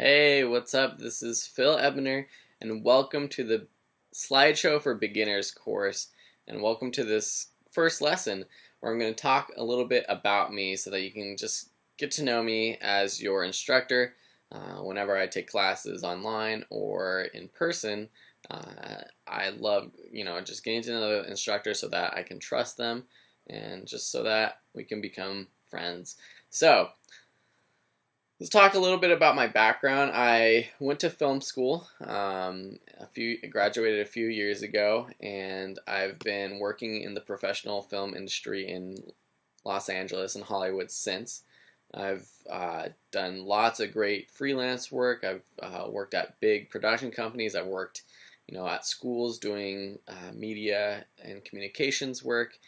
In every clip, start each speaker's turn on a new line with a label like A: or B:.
A: Hey, what's up? This is Phil Ebner, and welcome to the Slideshow for Beginners course. And welcome to this first lesson where I'm going to talk a little bit about me so that you can just get to know me as your instructor whenever I take classes online or in person. I love, just getting to know the instructor so that I can trust them and just so that we can become friends. So, let's talk a little bit about my background. I went to film school, graduated a few years ago, and I've been working in the professional film industry in Los Angeles and Hollywood since. I've done lots of great freelance work. I've worked at big production companies. I've worked, at schools doing media and communications work.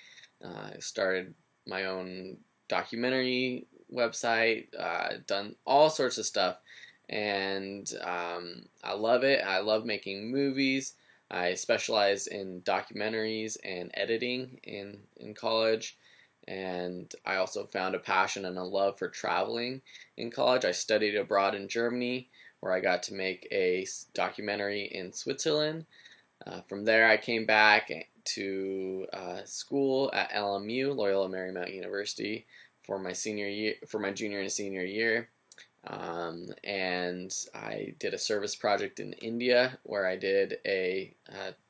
A: I started my own documentary website, done all sorts of stuff, and I love it. I love making movies. I specialized in documentaries and editing in college, and I also found a passion and a love for traveling in college. I studied abroad in Germany, where I got to make a documentary in Switzerland. From there, I came back to school at LMU, Loyola Marymount University, for my junior and senior year, and I did a service project in India where I did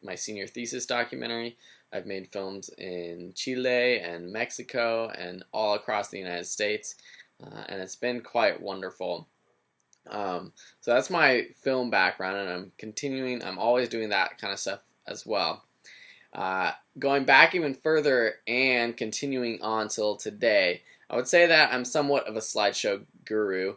A: my senior thesis documentary. I've made films in Chile and Mexico and all across the United States, and it's been quite wonderful. So that's my film background, and I'm always doing that kind of stuff as well. Going back even further and continuing on till today, I would say that I'm somewhat of a slideshow guru.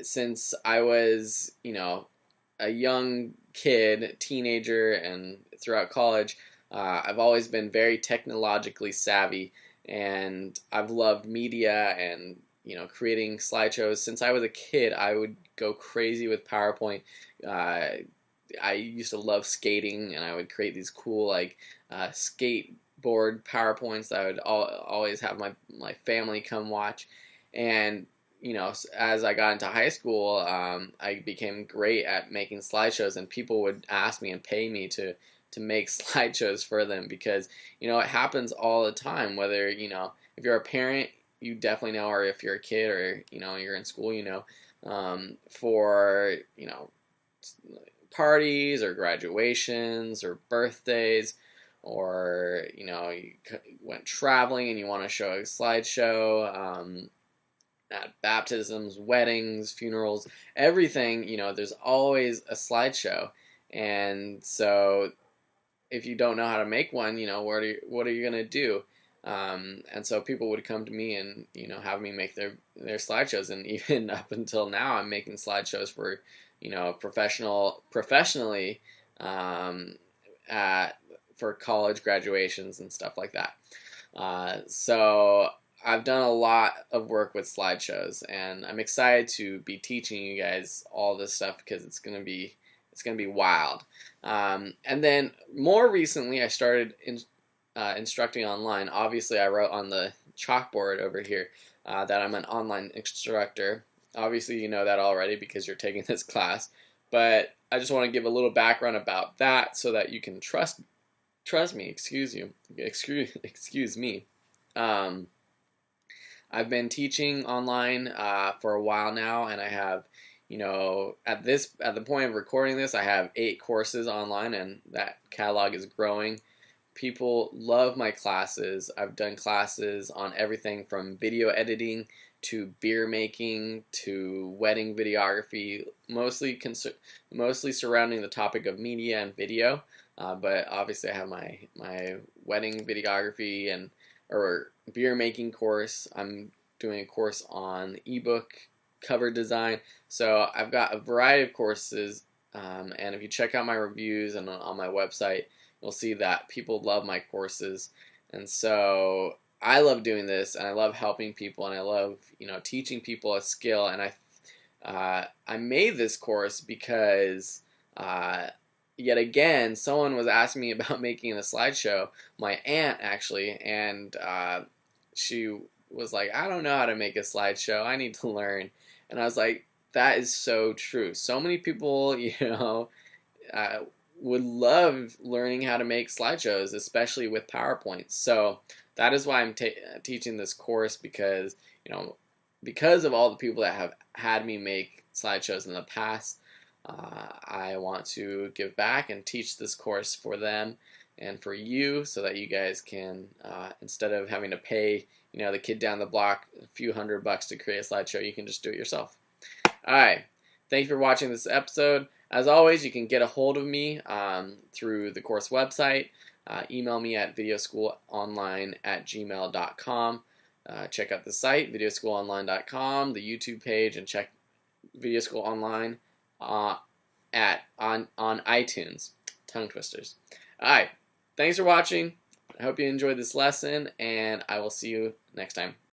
A: Since I was, a young kid, teenager, and throughout college, I've always been very technologically savvy, and I've loved media and creating slideshows. Since I was a kid, I would go crazy with PowerPoint. I used to love skating, and I would create these cool skateboard PowerPoints that I would always have my family come watch. And as I got into high school, I became great at making slideshows, and people would ask me and pay me to make slideshows for them because it happens all the time. Whether if you're a parent, you definitely know, or if you're a kid, or you're in school, for parties or graduations or birthdays, or you went traveling and you want to show a slideshow, at baptisms, weddings, funerals, everything, there's always a slideshow. And so if you don't know how to make one, what are you gonna do? And so people would come to me and have me make their slideshows, and even up until now, I'm making slideshows for professionally, for college graduations and stuff like that. So I've done a lot of work with slideshows, and I'm excited to be teaching you guys all this stuff because it's gonna be wild. And then more recently, I started instructing online. Obviously, I wrote on the chalkboard over here that I'm an online instructor. Obviously, you know that already because you're taking this class, but I just want to give a little background about that so that you can trust me. Excuse me. I've been teaching online for a while now, and I have, at the point of recording this, I have 8 courses online, and that catalog is growing. People love my classes. I've done classes on everything from video editing to beer making to wedding videography, mostly surrounding the topic of media and video. But obviously, I have my wedding videography or beer making course. I'm doing a course on ebook cover design. So I've got a variety of courses, and if you check out my reviews and on my website, you'll see that people love my courses. And so I love doing this, and I love helping people, and I love teaching people a skill. And I made this course because yet again, someone was asking me about making a slideshow, my aunt actually, and she was like, I don't know how to make a slideshow, I need to learn. And I was like, That is so true. So many people, uh, would love learning how to make slideshows, especially with PowerPoint. So that is why I'm teaching this course, because because of all the people that have had me make slideshows in the past. I want to give back and teach this course for them and for you, so that you guys can, instead of having to pay the kid down the block a few $100 to create a slideshow, you can just do it yourself. Alright, thank you for watching this episode. As always, you can get a hold of me through the course website. Email me at videoschoolonline@gmail.com. Check out the site, videoschoolonline.com, the YouTube page, and check Video School Online on iTunes. Tongue twisters. Alright, thanks for watching. I hope you enjoyed this lesson, and I will see you next time.